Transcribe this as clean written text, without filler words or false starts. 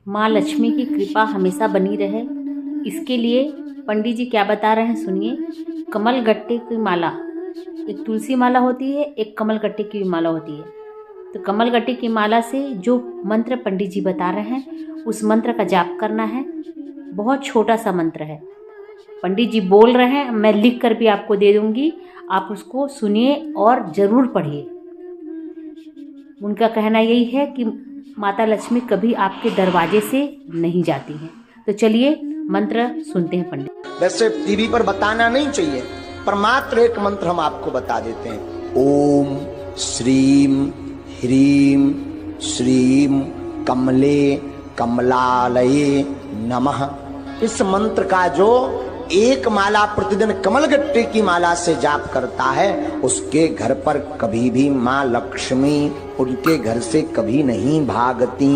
माँ लक्ष्मी की कृपा हमेशा बनी रहे, इसके लिए पंडित जी क्या बता रहे हैं सुनिए। कमल गट्टे की माला, एक तुलसी माला होती है, एक कमल गट्टे की माला होती है। तो कमल गट्टे की माला से जो मंत्र पंडित जी बता रहे हैं उस मंत्र का जाप करना है। बहुत छोटा सा मंत्र है, पंडित जी बोल रहे हैं, मैं लिख कर भी आपको दे दूंगी, आप उसको सुनिए और ज़रूर पढ़िए। उनका कहना यही है कि माता लक्ष्मी कभी आपके दरवाजे से नहीं जाती हैं। तो चलिए मंत्र सुनते हैं पंडित। वैसे टीवी पर बताना नहीं चाहिए, पर मात्र एक मंत्र हम आपको बता देते हैं। ओम श्रीम ह्रीम श्रीम कमले कमलालये नमः। इस मंत्र का जो एक माला प्रतिदिन कमलगट्टे की माला से जाप करता है, उसके घर पर कभी भी माँ लक्ष्मी उनके घर से कभी नहीं भागती।